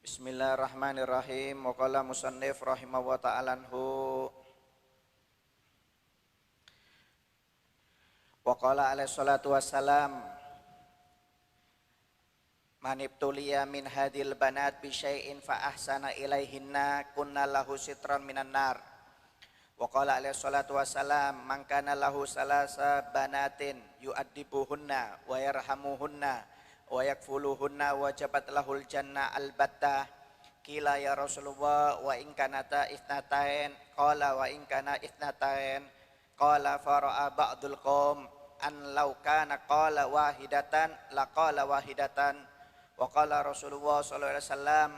Bismillahirrahmanirrahim. Wa qala musannif rahimahu wa ta'ala anhu. Wa qala alaihi salatu wassalam, man ibtuliya min hadil banat bi syai'in fa ahsana ilaihinna kunna lahu sitran minan nar. Wa qala alaihi salatu wassalam, man kana lahu salasa banatin yu'addibuhunna wa yarhamuhunna wa yakfuluhunna wajabat lahul jannah albattah. Qila ya Rasulullah wa in kanata ithnatain, qala wa in kana ithnatain, qala fara'a ba'dul qaum an law kana qala wahidatan laqala wahidatan. Wa qala Rasulullah sallallahu alaihi wasallam,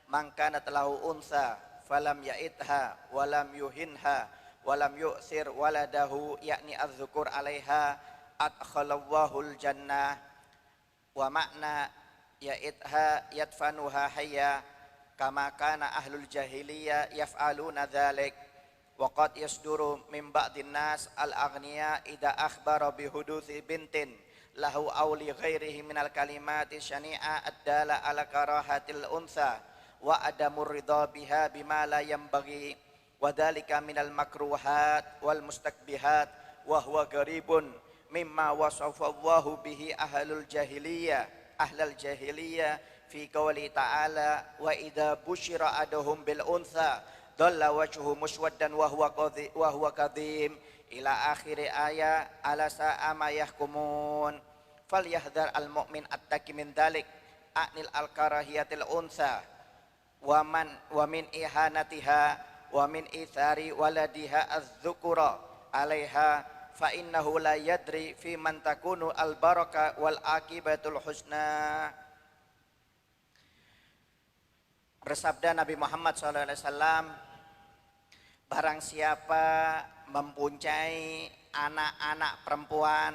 man kanat lahu untha falam ya'idha walam yuhinha walam yu'thir waladahu yakni adzukur alaiha adkhalallahul jannah. Wa makna ya'idha yadfanuha hayya kama kana ahlul jahiliyah yaf'aluna dhalik. Wa qad yasduru min ba'din nas al-aghniya idha akhbara bihuduthi bintin lahu awli ghairihi minal kalimati syani'a ad-dala ala karahatil untha wa adamur ridha biha bima la yanbaghi wa dhalika minal makruhat wal mustakbihat wa huwa garibun mimma wasafallahu bihi ahlul jahiliyah fi qawli ta'ala wa idza busyira aduhum bil untha dhalla wajhuhu muswaddan wa huwa kadhim ila akhir ayat ala sa'a ma yahkumun. Falyahdhar al mu'min attaqi min dhalik anil al karahiyatil untha wa min ihanatiha wa min ithari waladiha az-dzukura alaiha fa innahu la yadri fi man takunu al baraka wal akibatul husna. Bersabda Nabi Muhammad SAW, barang siapa mempunyai anak-anak perempuan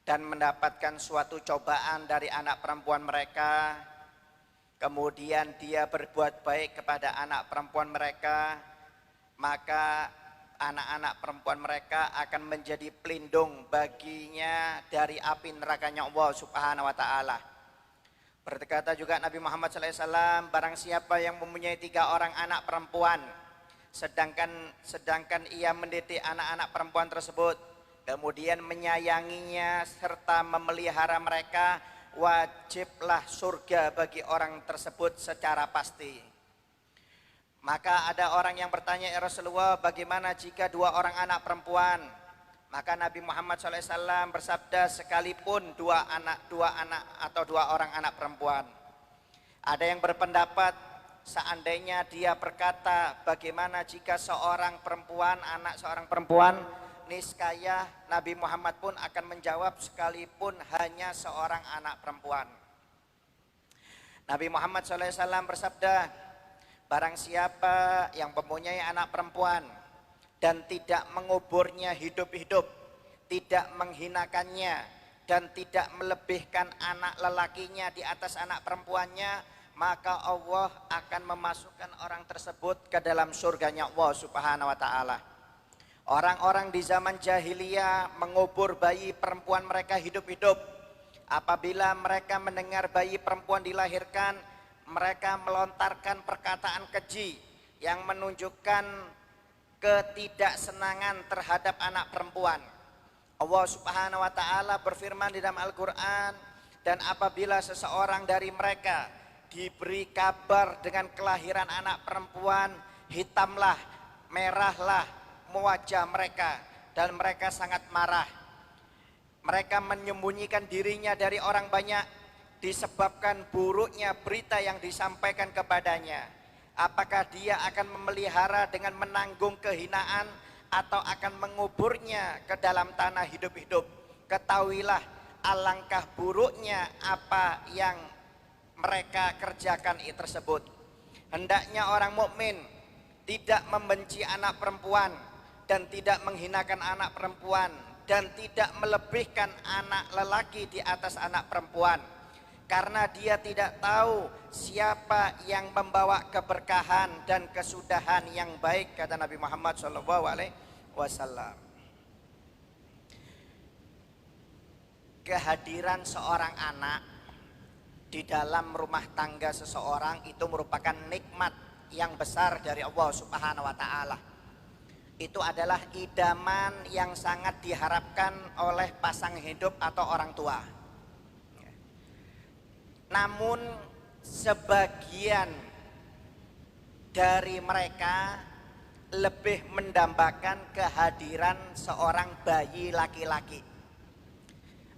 dan mendapatkan suatu cobaan dari anak perempuan mereka, kemudian dia berbuat baik kepada anak perempuan mereka, maka anak-anak perempuan mereka akan menjadi pelindung baginya dari api nerakanya Allah Subhanahu wa ta'ala. Berkata juga Nabi Muhammad SAW, barang siapa yang mempunyai 3 orang anak perempuan, sedangkan ia mendidik anak-anak perempuan tersebut, kemudian menyayanginya serta memelihara mereka, wajiblah surga bagi orang tersebut secara pasti. Maka ada orang yang bertanya, ya Rasulullah, bagaimana jika 2 orang anak perempuan? Maka Nabi Muhammad SAW bersabda, sekalipun 2 anak atau 2 orang anak perempuan. Ada yang berpendapat, seandainya dia berkata, bagaimana jika seorang perempuan, anak seorang perempuan, niscaya Nabi Muhammad pun akan menjawab, sekalipun hanya seorang anak perempuan. Nabi Muhammad SAW bersabda, barang siapa yang mempunyai anak perempuan dan tidak menguburnya hidup-hidup, tidak menghinakannya, dan tidak melebihkan anak lelakinya di atas anak perempuannya, maka Allah akan memasukkan orang tersebut ke dalam surganya Allah Subhanahu wa ta'ala. Orang-orang di zaman jahiliyah mengubur bayi perempuan mereka hidup-hidup. Apabila mereka mendengar bayi perempuan dilahirkan, mereka melontarkan perkataan keji yang menunjukkan ketidaksenangan terhadap anak perempuan. Allah Subhanahu wa ta'ala berfirman di dalam Al-Quran, dan apabila seseorang dari mereka diberi kabar dengan kelahiran anak perempuan, hitamlah, merahlah wajah mereka dan mereka sangat marah. Mereka menyembunyikan dirinya dari orang banyak disebabkan buruknya berita yang disampaikan kepadanya. Apakah dia akan memelihara dengan menanggung kehinaan atau akan menguburnya ke dalam tanah hidup-hidup? Ketahuilah alangkah buruknya apa yang mereka kerjakan tersebut. Hendaknya orang mukmin tidak membenci anak perempuan dan tidak menghinakan anak perempuan dan tidak melebihkan anak lelaki di atas anak perempuan, karena dia tidak tahu siapa yang membawa keberkahan dan kesudahan yang baik, kata Nabi Muhammad SAW. Kehadiran seorang anak di dalam rumah tangga seseorang itu merupakan nikmat yang besar dari Allah Subhanahu wa taala. Itu adalah idaman yang sangat diharapkan oleh pasang hidup atau orang tua. Namun sebagian dari mereka lebih mendambakan kehadiran seorang bayi laki-laki.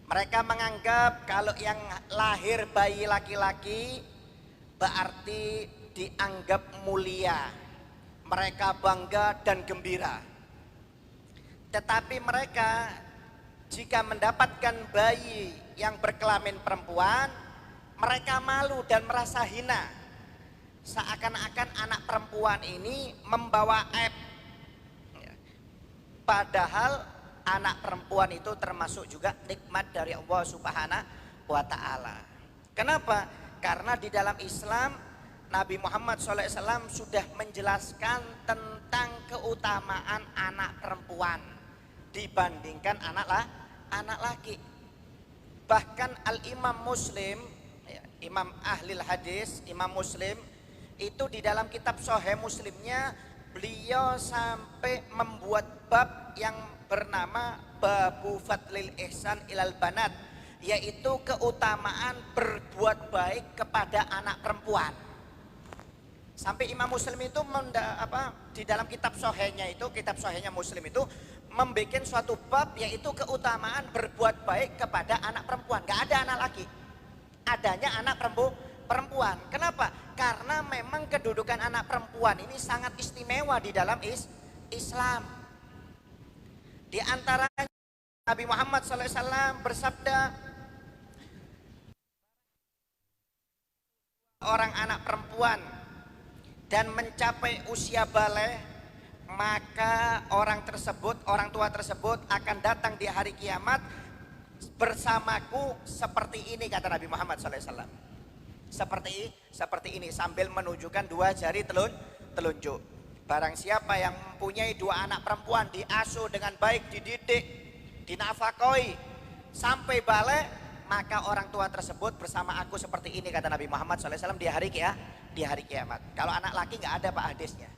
Mereka menganggap kalau yang lahir bayi laki-laki berarti dianggap mulia. Mereka bangga dan gembira. Tetapi mereka jika mendapatkan bayi yang berkelamin perempuan, mereka malu dan merasa hina. Seakan-akan anak perempuan ini membawa aib. Padahal anak perempuan itu termasuk juga nikmat dari Allah Subhanahu wa taala. Kenapa? Karena di dalam Islam Nabi Muhammad SAW sudah menjelaskan tentang keutamaan anak perempuan dibandingkan anak laki. Bahkan Al-Imam Muslim, Imam Ahlil Hadis, Imam Muslim itu di dalam kitab Sahih Muslimnya beliau sampai membuat bab yang bernama Babu Fadlil Ihsan Ilal Banat, yaitu keutamaan berbuat baik kepada anak perempuan. Sampai Imam Muslim itu di dalam kitab Sahihnya itu, kitab Sahihnya Muslim itu membuat suatu bab yaitu keutamaan berbuat baik kepada anak perempuan. Gak ada anak laki, adanya anak perempuan. Kenapa? Karena memang kedudukan anak perempuan ini sangat istimewa di dalam Islam. Di antaranya Nabi Muhammad SAW bersabda, orang anak perempuan dan mencapai usia balik, maka orang tua tersebut akan datang di hari kiamat bersamaku seperti ini, kata Nabi Muhammad SAW. Seperti ini sambil menunjukkan dua jari telunjuk. Barang siapa yang mempunyai dua anak perempuan diasuh dengan baik, dididik, dinafakoi sampai balik, maka orang tua tersebut bersama aku seperti ini, kata Nabi Muhammad SAW di hari kiamat. Kalau anak laki nggak ada pak hadisnya.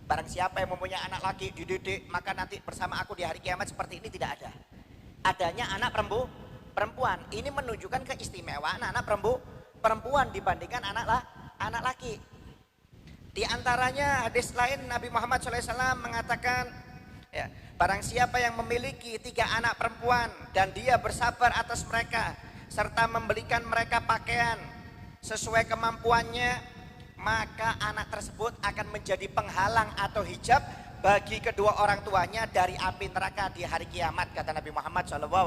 Barang siapa yang mempunyai anak laki dididik, maka nanti bersama aku di hari kiamat seperti ini, tidak ada. Adanya anak perempuan. Ini menunjukkan keistimewaan anak perempuan dibandingkan anak laki. Di antaranya hadis lain Nabi Muhammad SAW mengatakan, ya, barang siapa yang memiliki 3 anak perempuan dan dia bersabar atas mereka serta membelikan mereka pakaian sesuai kemampuannya, maka anak tersebut akan menjadi penghalang atau hijab bagi kedua orang tuanya dari api neraka di hari kiamat, kata Nabi Muhammad SAW.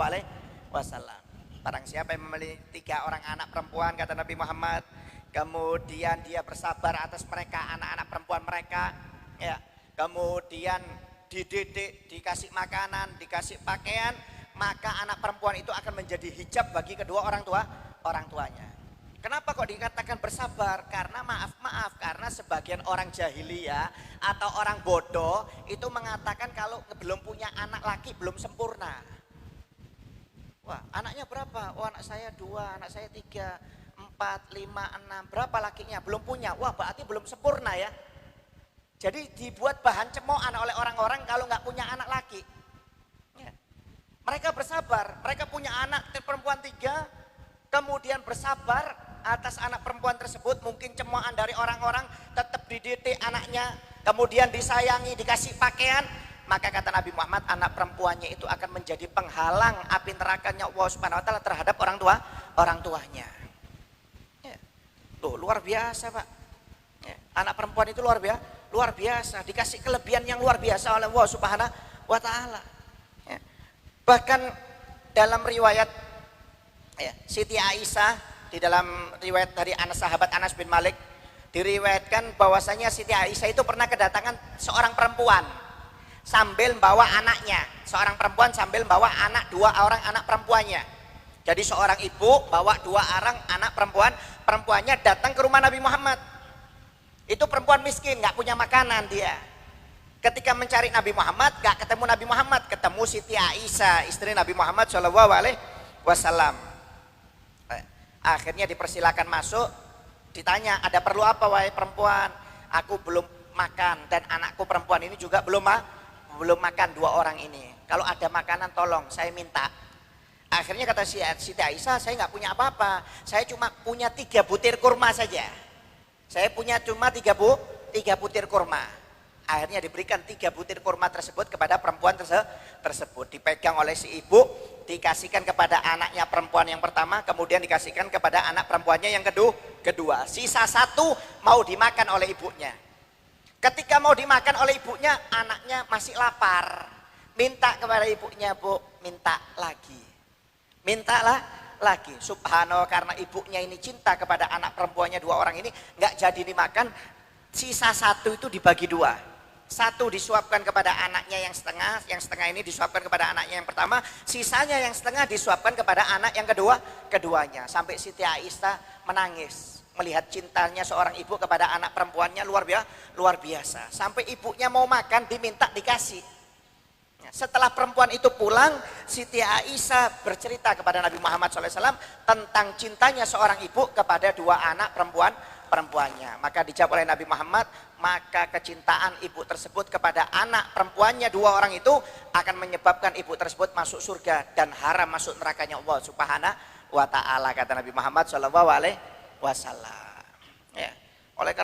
Barang siapa yang memiliki 3 orang anak perempuan, kata Nabi Muhammad, kemudian dia bersabar atas mereka, anak-anak perempuan mereka, ya, kemudian dididik, dikasih makanan, dikasih pakaian, maka anak perempuan itu akan menjadi hijab bagi kedua orang tuanya. Kenapa kok dikatakan bersabar? Karena maaf, karena sebagian orang jahiliyah atau orang bodoh itu mengatakan kalau belum punya anak laki belum sempurna. Wah, anaknya berapa? Oh, anak saya 2, anak saya 3. 4, 5, 6, berapa lakinya? Belum punya. Wah, berarti belum sempurna ya. Jadi dibuat bahan cemoohan oleh orang-orang kalau nggak punya anak laki. Ya. Mereka bersabar, mereka punya anak perempuan 3, kemudian bersabar atas anak perempuan tersebut, mungkin cemoohan dari orang-orang, tetap dididik anaknya, kemudian disayangi, dikasih pakaian, maka kata Nabi Muhammad, anak perempuannya itu akan menjadi penghalang api nerakanya Allah Subhanahu wa taala terhadap orang tuanya. Tuh, luar biasa pak. Ya, anak perempuan itu luar biasa, dikasih kelebihan yang luar biasa oleh Allah Subhanahu wa taala. Ya. Bahkan dalam riwayat, ya, Siti Aisyah, di dalam riwayat dari sahabat Anas bin Malik, diriwayatkan bahwasanya Siti Aisyah itu pernah kedatangan seorang perempuan sambil bawa anaknya, seorang perempuan sambil bawa 2 orang anak perempuannya. Jadi seorang ibu bawa 2 orang anak perempuannya datang ke rumah Nabi Muhammad. Itu perempuan miskin, nggak punya makanan dia. Ketika mencari Nabi Muhammad, nggak ketemu Nabi Muhammad, ketemu Siti Aisyah, istri Nabi Muhammad SAW. Akhirnya dipersilakan masuk, ditanya, ada perlu apa wahai perempuan? Aku belum makan dan anakku perempuan ini juga belum makan, dua orang ini. Kalau ada makanan tolong saya minta. Akhirnya kata Siti Aisyah, saya nggak punya apa-apa, saya cuma punya 3 butir kurma saja. Saya punya cuma 3 butir kurma. Akhirnya diberikan 3 butir kurma tersebut kepada perempuan tersebut. Dipegang oleh si ibu, dikasihkan kepada anaknya perempuan yang pertama, kemudian dikasihkan kepada anak perempuannya yang kedua. Sisa 1 mau dimakan oleh ibunya. Ketika mau dimakan oleh ibunya, anaknya masih lapar. Minta kepada ibunya, Bu, minta lagi. Mintalah lagi. Subhanallah, karena ibunya ini cinta kepada anak perempuannya 2 orang ini, nggak jadi dimakan. Sisa 1 itu dibagi 2. 1 disuapkan kepada anaknya yang setengah ini disuapkan kepada anaknya yang pertama, sisanya yang setengah disuapkan kepada anak yang keduanya. Sampai Siti Aisyah menangis melihat cintanya seorang ibu kepada anak perempuannya luar biasa. Sampai ibunya mau makan diminta dikasih. Setelah perempuan itu pulang, Siti Aisyah bercerita kepada Nabi Muhammad SAW tentang cintanya seorang ibu kepada 2 anak perempuannya. Maka dijawab oleh Nabi Muhammad, maka kecintaan ibu tersebut kepada anak perempuannya 2 orang itu akan menyebabkan ibu tersebut masuk surga dan haram masuk nerakanya Allah Subhanahu wa ta'ala, kata Nabi Muhammad SAW. Ya. Oleh